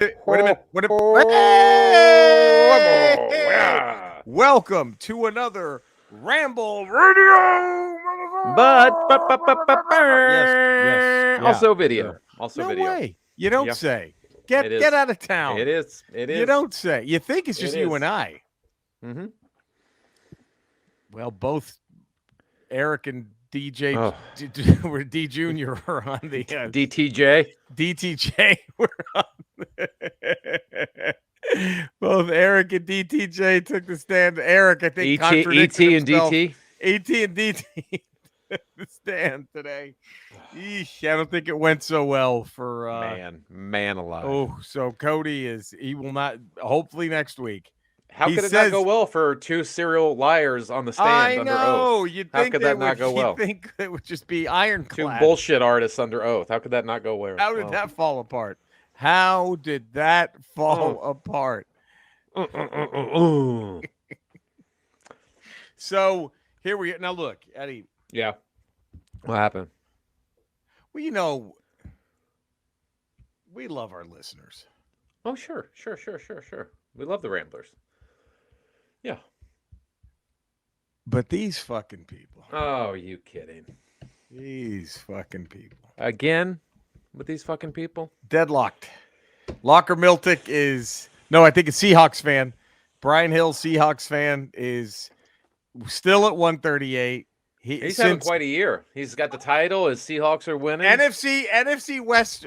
Wait a minute. Hey! Yeah. Welcome to another Ramble Radio. Yes. Also video. Sure. Also No video. way. You don't Yeah. say. It is. Get out of town. It is. It is. You don't say. You think it's just It you is. and I. Mm-hmm. Well, both Eric and DJ Oh. were D Junior were on the DTJ. DTJ were on. Both Eric and DTJ took the stand. Eric, I think, contradicted ET and himself. DT. ET and DT took the stand today. Eesh, I don't think it went so well for Man alive. Oh, so Cody he will not. Hopefully next week. How he could it says- not go well for two serial liars on the stand I under know. oath? You'd How think could they that not would, go well? You'd think it would just be ironclad. Two bullshit artists under oath. How could that not go well? How did that fall apart? How did that fall apart? So here we go. Now look, Eddie. Yeah. What happened? Well, you know, we love our listeners. Oh, sure. We love the Ramblers. Yeah. But these fucking people. Oh, you kidding? These fucking people. Again with these fucking people? Deadlocked. Locker Miltic I think it's Seahawks fan. Brian Hill, Seahawks fan, is still at 138. He's having quite a year. He's got the title. His Seahawks are winning. NFC West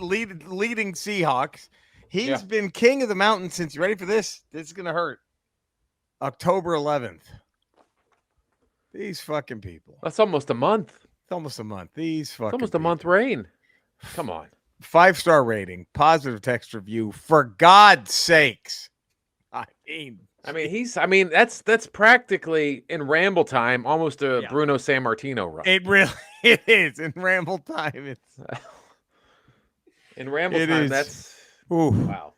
leading Seahawks. He's been king of the mountain since. You ready for this? This is gonna hurt. October 11th. These fucking people. That's almost a month. It's almost a month. These fucking. It's almost a month reign. Come on. 5-star rating, positive text review. For God's sakes. That's practically in Ramble time, almost a Bruno Sammartino run. It is in Ramble time. It's in Ramble time. That's wow.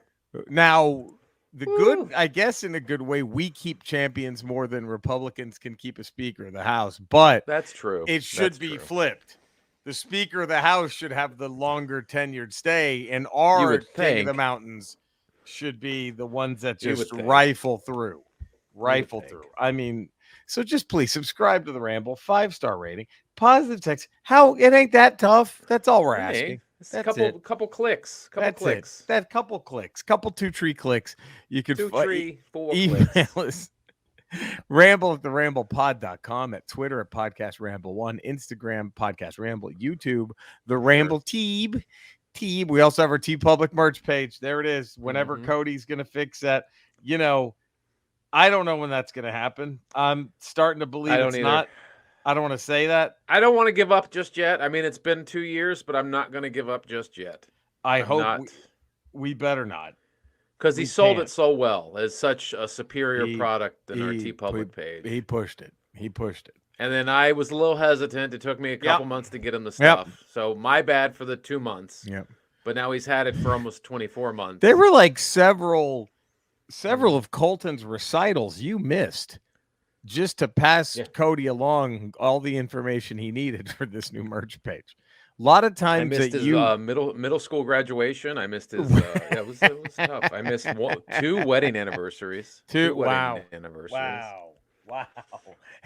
Now the good, I guess, in a good way, we keep champions more than Republicans can keep a Speaker of the House. But that's true. It should be flipped. The Speaker of the House should have the longer tenured stay, and our King of the Mountains should be the ones that just rifle through. I mean, so just please subscribe to the Ramble, 5-star rating, positive text. How it ain't that tough. That's all we're asking. That's couple clicks. That couple clicks, couple 2-tree clicks. You could 2-3 4 email clicks. us. Ramble at theramblepod.com, at Twitter at Podcast Ramble 1, Instagram Podcast Ramble, YouTube the Ramble Teeb. We also have our T Public merch page. There it is. Whenever Cody's gonna fix that, I don't know when that's gonna happen. I'm starting to believe it's not. I don't want to say that. I don't want to give up just yet. I mean, it's been 2 years, but I'm not going to give up just yet. I hope we better not. Because he sold it so well as such a superior product than our T Public page. He pushed it. And then I was a little hesitant. It took me a couple months to get him the stuff. So my bad for the 2 months. Yep. But now he's had it for almost 24 months. There were like several of Colton's recitals you missed just to pass Cody along all the information he needed for this new merch page. A lot of times I missed his middle school graduation. I missed his it was tough. I missed 2 wedding anniversaries. Two wedding anniversaries. Wow.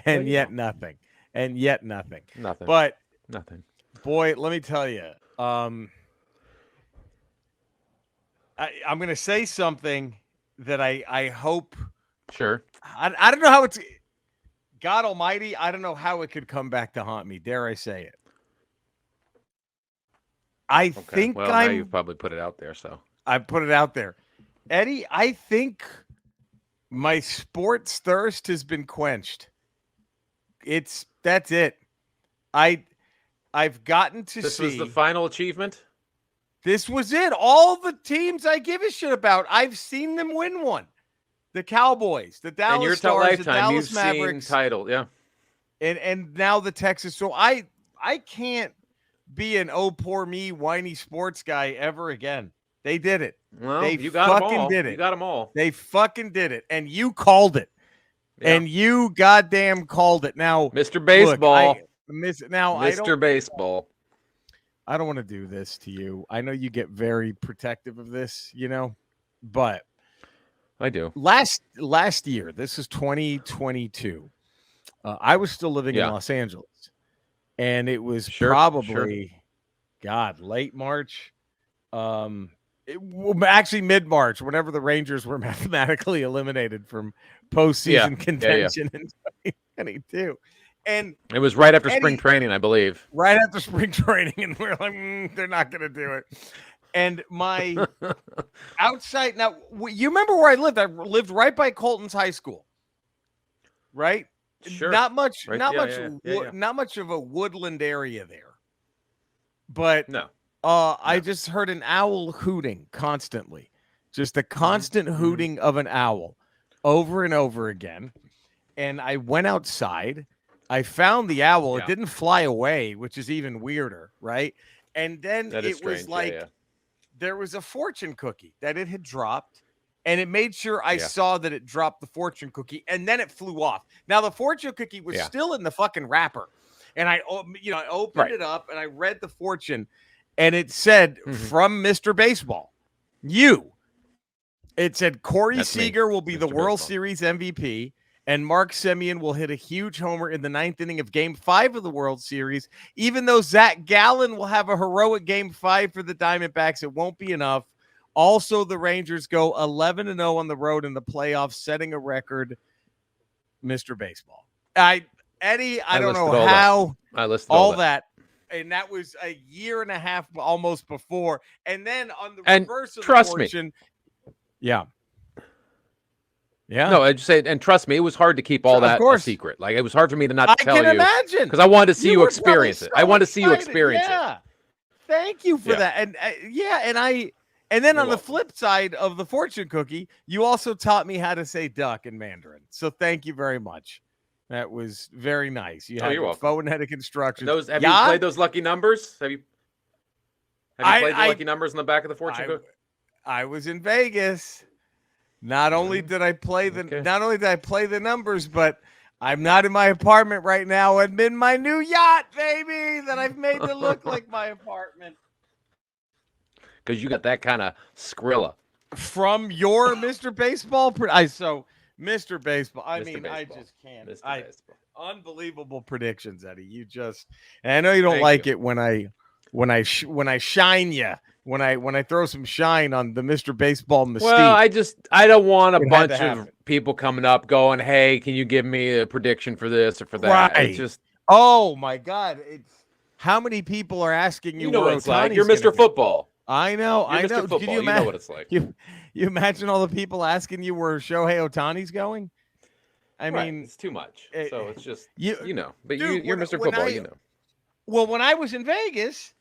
And yet nothing. Nothing. But nothing. Boy, let me tell you. I'm going to say something that I hope. Sure. I don't know how it's. God Almighty, I don't know how it could come back to haunt me. Dare I say it? I think now you've probably put it out there, so I put it out there. Eddie, I think my sports thirst has been quenched. That's it. I've gotten to this see. This was the final achievement? This was it. All the teams I give a shit about, I've seen them win one. The Cowboys, the Dallas Stars, the Dallas Mavericks. Seen title, yeah. And now the Texas. So I can't be an oh poor me whiny sports guy ever again. They did it. Well, they you got fucking them all. did it. You got them all. They fucking did it, and you called it. Yeah. And you goddamn called it. Now, Mr. Baseball. Look, Mr. Baseball. I don't want to do this to you. I know you get very protective of this, but I do. Last year, this is 2022. I was still living in Yeah. Los Angeles, and it was Sure. probably, God, late March. Actually mid-March, whenever the Rangers were mathematically eliminated from postseason contention in 2022. And it was right after spring training, I believe. Right after spring training, and we're like, they're not going to do it. And my outside now, you remember where I lived? I lived right by Colton's High School, right? Sure. Not much, right. not much of a woodland area there. But no. I just heard an owl hooting constantly, just a constant hooting of an owl over and over again. And I went outside. I found the owl. Yeah. It didn't fly away, which is even weirder, right? And then it was like there was a fortune cookie that it had dropped, and it made sure I saw that it dropped the fortune cookie, and then it flew off. Now, the fortune cookie was still in the fucking wrapper, and I opened it up, and I read the fortune, and it said, from Mr. Baseball, it said Corey Seager will be the World Series MVP, and Mark Semien will hit a huge homer in the 9th inning of Game 5 of the World Series. Even though Zach Gallen will have a heroic Game 5 for the Diamondbacks, it won't be enough. Also, the Rangers go 11-0 on the road in the playoffs, setting a record. Mr. Baseball. Eddie, I don't know how. I listed all that. And that was a year and a half almost before. And then on the reverse of the fortune. Yeah. Yeah. No, I just say, and trust me, it was hard to keep all that a secret. Like, it was hard for me to not tell you. I can imagine. Because I wanted to see you experience it. I wanted to see you experience it. Thank you for that. And and then on the flip side of the fortune cookie, you also taught me how to say duck in Mandarin. So thank you very much. That was very nice. You had you're welcome. phonetic instructions. Have you played those lucky numbers? Have you played the lucky numbers in the back of the fortune cookie? I was in Vegas. Not only did I play the numbers, but I'm not in my apartment right now. I'm in my new yacht, baby, that I've made to look like my apartment. Because you got that kind of Skrilla. From your Mr. Baseball. Mr. Baseball. I just can't. Unbelievable predictions, Eddie. And I know you don't like it when I shine you. When I throw some shine on the Mr. Baseball mystique. Well, I don't want a bunch of people coming up going, "Hey, can you give me a prediction for this or for that?" Right. It's just, oh my God! How many people are asking you? You know what it's like. You're Mr. Football. I know. You're Mr. Football. You know what it's like. You imagine all the people asking you where Shohei Ohtani's going? I mean, it's too much. So it's just But dude, you're Mr. Football. Well, when I was in Vegas.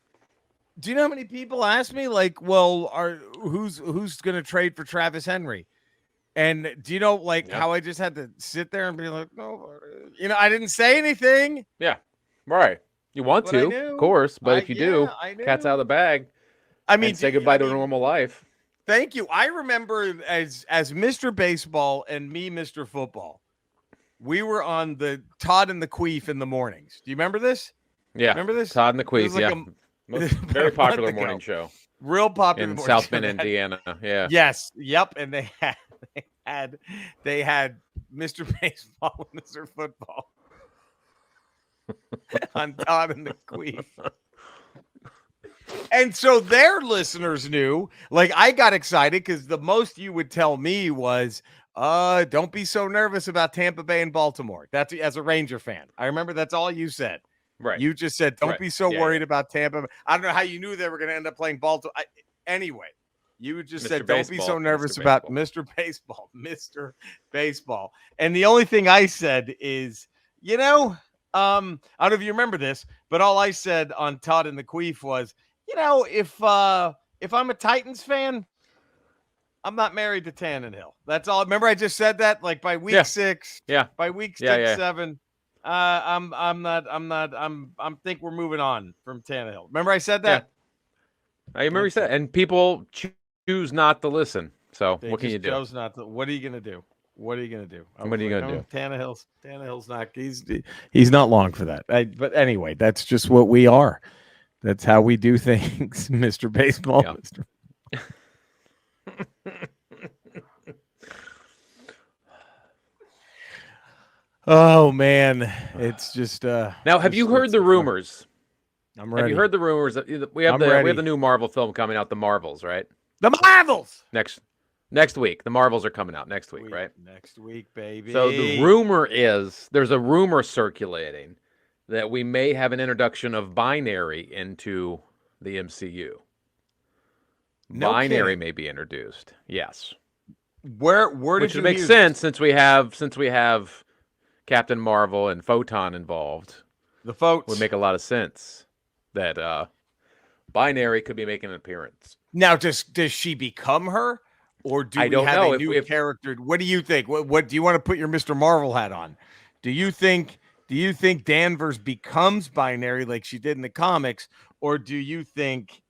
Do you know how many people asked me, like, well, who's going to trade for Travis Henry? And do you know, how I just had to sit there and be like, no, I didn't say anything. Yeah, right. You want to, of course, but if you do, cat's out of the bag. I mean, say goodbye to normal life. Thank you. I remember as Mr. Baseball and me, Mr. Football, we were on the Todd and the Queef in the mornings. Do you remember this? Yeah. Remember this? Todd and the Queef, very popular morning show. Real popular in South Bend, Indiana. Yeah. Yes. Yep. And they had Mr. Baseball and Mr. Football on Todd and the Queef. And so their listeners knew, I got excited because the most you would tell me was, don't be so nervous about Tampa Bay and Baltimore. That's as a Ranger fan. I remember that's all you said. Right. You just said, don't be so worried about Tampa. I don't know how you knew they were going to end up playing Baltimore. Anyway, you just said, don't be so nervous about Mr. Baseball, Mr. Baseball. And the only thing I said is, I don't know if you remember this, but all I said on Todd and the Queef was, if I'm a Titans fan, I'm not married to Tannehill. That's all. Remember I just said that by week 6. Yeah. By week 6, 7. I think we're moving on from Tannehill. Remember I said that? Yeah. I remember you said, and people choose not to listen. So what can you do? What are you going to do? What are you going to do? What are you going to do? Tannehill's not, he's not long for that. But anyway, that's just what we are. That's how we do things, Mr. Baseball. Yeah. Mr. Oh man, it's just Now, have you heard the rumors? I'm ready. Have you heard the rumors that we have the new Marvel film coming out, The Marvels, right? The Marvels next week. The Marvels are coming out next week, right? Next week, baby. So the rumor is there's a rumor circulating that we may have an introduction of binary into the MCU. No binary kidding. may be introduced. Yes. Where did Which you would make hear sense since we have Captain Marvel and Photon involved. The folks would make a lot of sense that binary could be making an appearance. Now, does she become her, or do we have a new character? What do you think? What do you want to put your Mr. Marvel hat on? Do you think Danvers becomes binary like she did in the comics, or do you think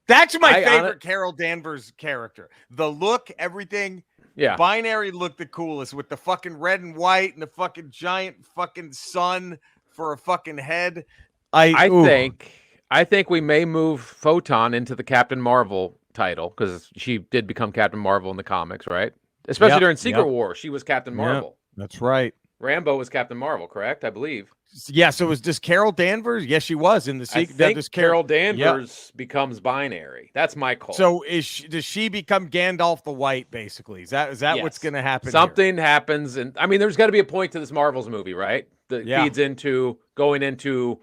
that's my favorite Carol Danvers character? The look, everything. Yeah. Binary looked the coolest with the fucking red and white and the fucking giant fucking sun for a fucking head. I think we may move Photon into the Captain Marvel title because she did become Captain Marvel in the comics, right? Especially during Secret War, she was Captain Marvel. That's right. Rambo was Captain Marvel, correct? I believe. Yeah. So was this Carol Danvers? Yes, she was in the secret. I think Carol Danvers becomes binary. That's my call. So does she become Gandalf the White? Basically, is that what's going to happen? Something happens, and I mean, there's got to be a point to this Marvel's movie, right? That feeds into going into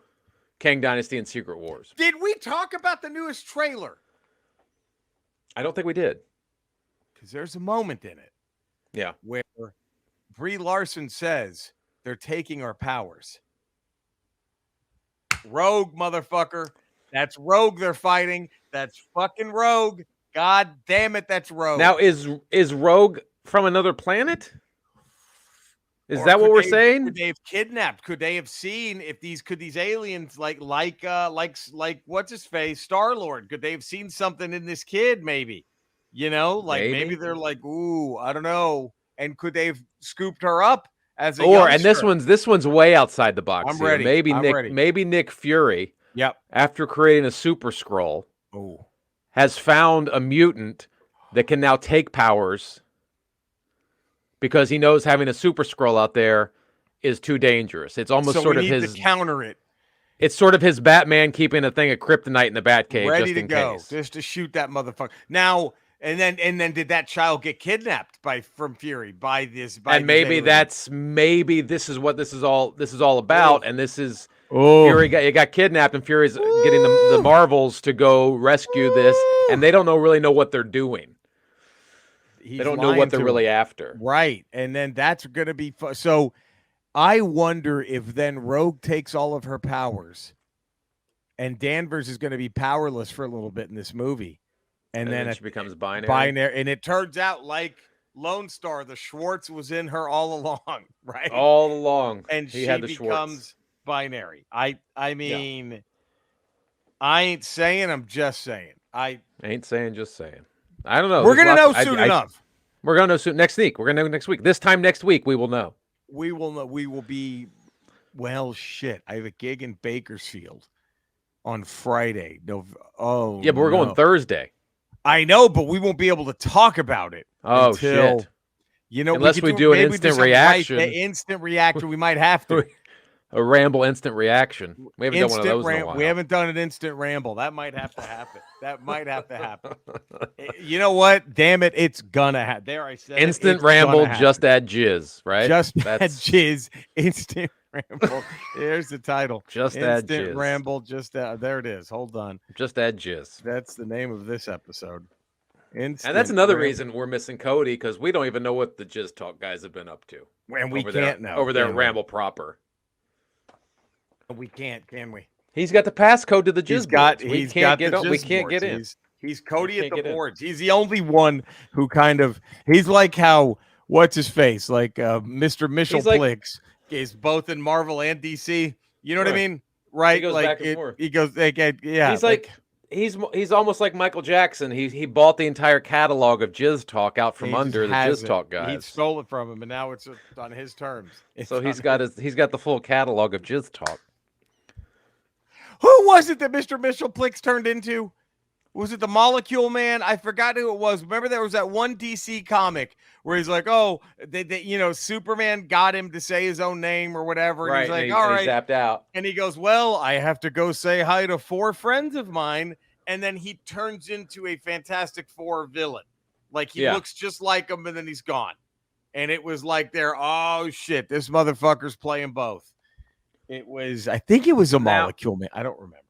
Kang Dynasty and Secret Wars. Did we talk about the newest trailer? I don't think we did. Because there's a moment in it. Yeah. Where Brie Larson says they're taking our powers. Rogue, motherfucker. That's Rogue they're fighting. That's fucking Rogue. God damn it, that's Rogue. Now, is Rogue from another planet? Is that what we're saying? Could they have kidnapped? Could they have seen if these aliens like what's his face, Star-Lord? Could they have seen something in this kid? Maybe, maybe they're like, ooh, I don't know. And could they have scooped her up as a youngster? And this one's way outside the box. I'm ready. Maybe Nick Fury. Yep. After creating a Super Skrull, has found a mutant that can now take powers. Because he knows having a Super Skrull out there is too dangerous. It's almost sort of his to counter it. It's sort of his Batman keeping a thing of kryptonite in the Batcave ready just to in go, case. just to shoot that motherfucker. Now and then did that child get kidnapped from Fury by this? And maybe this is what this is all about. And this is Fury got kidnapped, and Fury's getting the Marvels to go rescue this, and they don't really know what they're doing. They don't know what they're really after. Right. And then that's going to be fun. So I wonder if then Rogue takes all of her powers and Danvers is going to be powerless for a little bit in this movie. And then she becomes binary. And it turns out like Lone Star, the Schwartz was in her all along, right? All along. And she becomes binary. I mean, I ain't saying, I'm just saying. I ain't saying, just saying. I don't know. We're going to know soon enough. We're going to know soon. Next week. We're going to know next week. This time next week, we will know. We will know. We will be, well, shit. I have a gig in Bakersfield on Friday. Yeah, but we're going Thursday. I know, but we won't be able to talk about it. Oh, shit. Unless we do an instant reaction. Instant reaction. We might have to. A Ramble instant reaction. We haven't done one of those in a while. We haven't done an instant Ramble. That might have to happen. You know what? Damn it. It's gonna happen. There, I said instant Ramble, just add jizz, right? Add jizz. Instant Ramble. There's the title. Just add jizz. Instant Ramble. There it is. Hold on. Just add jizz. That's the name of this episode. And that's another reason we're missing Cody, because we don't even know what the Jizz Talk guys have been up to. And we can't know. Over there at Ramble proper. We can't, can we? He's got the passcode to the Jizz boards. We can't get in. He's Cody at the boards. He's the only one who he's like how, what's his face? Like Mr. Mitchell Plix is both in Marvel and DC. You know what I mean? Right? He goes back and forth. He goes, yeah. He's like he's almost like Michael Jackson. He bought the entire catalog of Jizz Talk out from under the Jizz Talk guys. He stole it from him, and now it's on his terms. So he's got the full catalog of Jizz Talk. Who was it that Mr. Michelplix turned into? Was it the Molecule Man? I forgot who it was. Remember there was that one DC comic where he's like, oh, Superman got him to say his own name or whatever. Right. And he's like, and all he right. zapped out. And he goes, well, I have to go say hi to 4 friends of mine. And then he turns into a Fantastic Four villain. Like he looks just like him and then he's gone. And it was like oh shit, this motherfucker's playing both. I think it was a Molecule Man. I don't remember.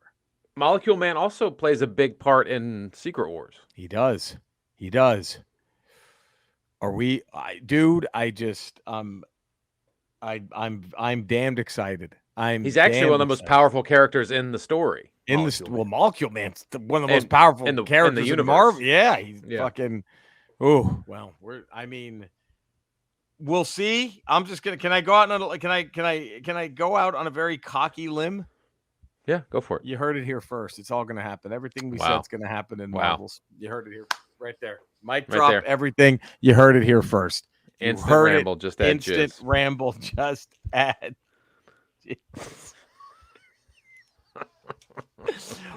Molecule Man also plays a big part in Secret Wars. He does. Are we, dude? I'm damned excited. He's actually one of the most powerful characters in the story. Molecule Man's one of the most powerful characters in the universe. Marvel. Yeah, he's fucking. Oh well, we'll see. I'm just gonna. Can I go out on? Can I go out on a very cocky limb? Yeah, go for it. You heard it here first. It's all going to happen. Everything we said is going to happen in Marvels. You heard it here, right there. Mic drop. There. Everything. You heard it here first. Instant ramble. Just add instant jizz. Ramble. Just add.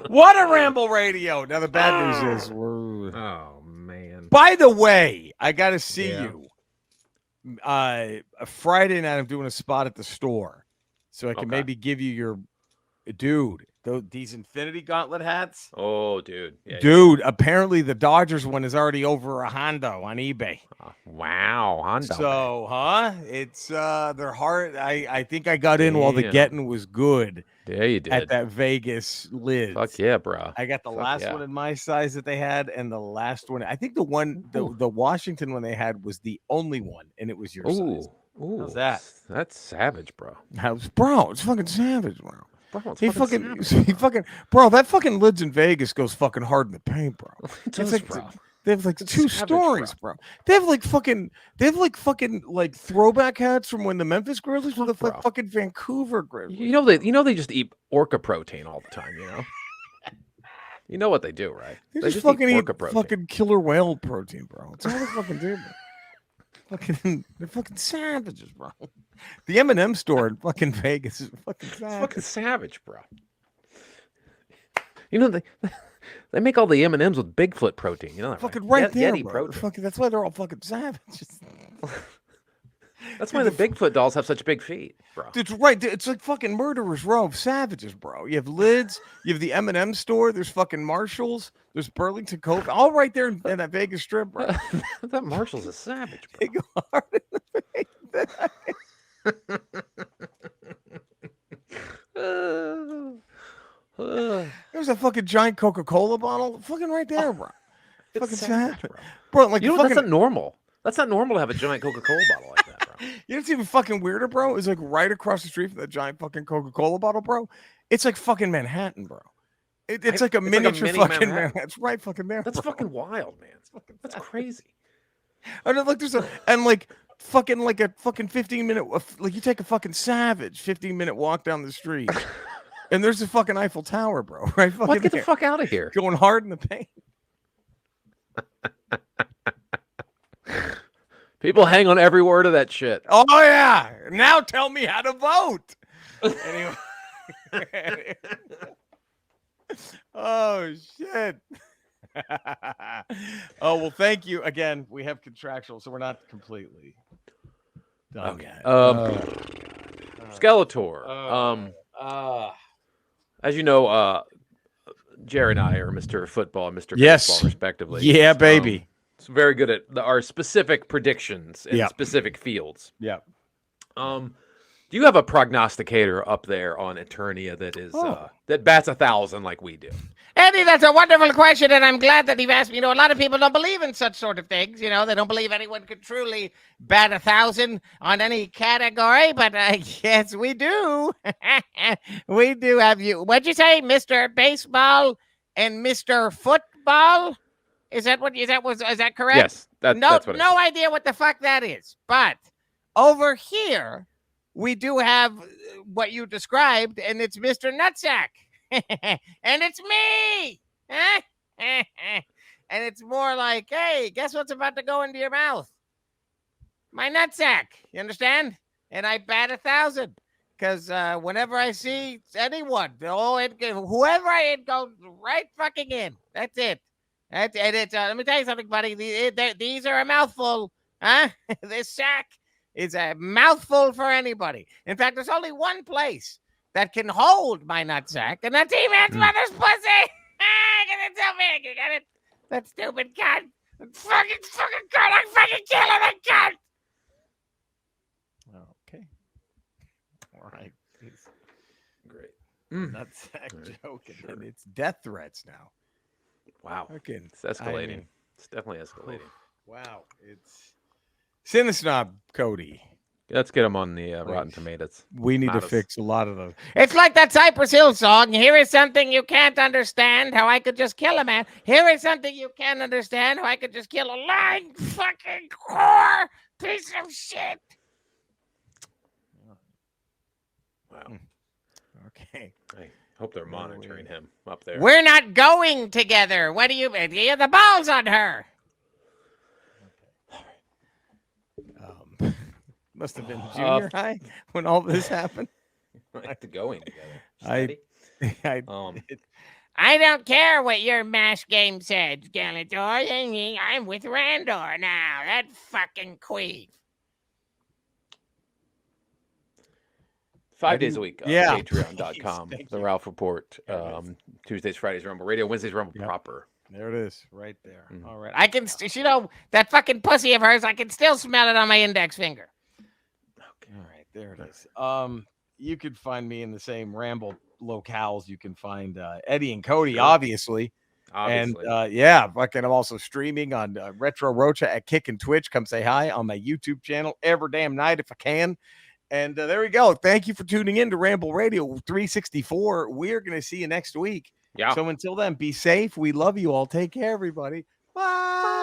What a Ramble radio. Now the bad news is we're. Oh man. By the way, I got to see you. A Friday night, I'm doing a spot at the store, so I can maybe give you your. Dude, these Infinity Gauntlet hats. Oh, dude. Dude, apparently the Dodgers one is already over $100 on eBay. Wow, $100. So, it's they're hard. I think I got in while the getting was good. Yeah, you did. At that Vegas lid. Fuck yeah, bro. I got the last one in my size that they had, and the last one. I think the Washington one they had was the only one, and it was your size. Ooh, how's that? That's savage, bro. It's fucking savage, bro. Bro, he fucking, bro. That fucking lids in Vegas goes fucking hard in the paint, bro. Bro. They have like 2 stories, bro. They have like fucking throwback hats from when the Memphis Grizzlies were the fucking Vancouver Grizzlies. You know they just eat orca protein all the time. You know what they do, right? They just fucking eat fucking killer whale protein, bro. It's all they fucking do, bro. They're fucking savages, bro. The M&M store in fucking Vegas is fucking savage. It's fucking savage, bro. They make all the M&Ms with Bigfoot protein. You know that, fucking right? Right there, Yeti bro. Fucking, that's why they're all fucking savages. That's why the Bigfoot dolls have such big feet, bro. It's right. It's like fucking Murderer's Row of savages, bro. You have lids. You have the M&M store. There's fucking Marshalls. There's Burlington Cove. All right there in that Vegas Strip, bro. That Marshall's a savage, bro. They go hard in the face. There's a fucking giant Coca-Cola bottle. Fucking right there, bro. Fucking savage, bro. Like that's not normal. That's not normal to have a giant Coca-Cola bottle like that, bro. You know what's even fucking weirder, bro? Is like right across the street from that giant fucking Coca-Cola bottle, bro. It's like fucking Manhattan, bro. It's like a miniature fucking Manhattan. It's right fucking there. That's bro. fucking wild, man. That's crazy. And then, like there's a fucking 15-minute like you take a fucking savage 15-minute walk down the street. And there's a fucking Eiffel Tower, bro. Right? What? Get the fuck out of here. Going hard in the paint. People hang on every word of that shit. Oh yeah. Now tell me how to vote. Anyway. Oh shit. Oh well, thank you again. We have contractual, so we're not completely done yet. Skeletor. As you know, Jerry and I are Mr. Football and Mr. Baseball, respectively. Yeah, baby. It's very good at our specific predictions in specific fields. Yeah. Do you have a prognosticator up there on Eternia that is that bats 1,000 like we do? Eddie, that's a wonderful question, and I'm glad that you've asked me. A lot of people don't believe in such sort of things. They don't believe anyone could truly bat 1,000 on any category, but yes, we do. We do have you. What'd you say, Mr. Baseball and Mr. Football? Is that correct? Yes, that's what it is. No idea what the fuck that is. But over here, we do have what you described, and it's Mr. Nutsack. And it's me. And it's more like, hey, guess what's about to go into your mouth? My nutsack. You understand? And I bat 1,000 because whenever I see anyone, whoever I hit goes right fucking in. That's it. And it's let me tell you something, buddy. These are a mouthful, huh? This sack is a mouthful for anybody. In fact, there's only one place that can hold my nutsack, and that's E-Man's mother's pussy. Get it to me. You got it? That stupid cunt. Fucking cunt. I'm fucking killing that cunt. Okay. All right. Great. Nutsack joke, and it's death threats now. Wow. Okay. It's escalating. It's definitely escalating. Wow. It's Cinesnob Cody. Let's get him on the Rotten Tomatoes. We need to fix a lot of those. It's like that Cypress Hill song. Here is something you can't understand. How I could just kill a man. Here is something you can't understand. How I could just kill a lying fucking whore piece of shit. Wow. Okay. I hope they're monitoring him up there. We're not going together. What do you mean? You have the balls on her. Must have been junior high when all this happened. Like the going together. I don't care what your mash game said, Skeletor. I'm with Randor now. That fucking queen. 5 days a week. Yeah. Patreon.com. The Ralph Report. Tuesdays, Fridays, Rumble Radio. Wednesdays, Rumble Proper. There it is, right there. All right. I can, that fucking pussy of hers, I can still smell it on my index finger. Okay. All right, there it is. You could find me in the same Ramble locales. You can find Eddie and Cody, obviously. And fucking I'm also streaming on Retro Rocha at Kick and Twitch. Come say hi on my YouTube channel every damn night if I can. And there we go. Thank you for tuning in to Ramble Radio 364. We're going to see you next week. Yeah. So until then, be safe. We love you all. Take care, everybody. Bye.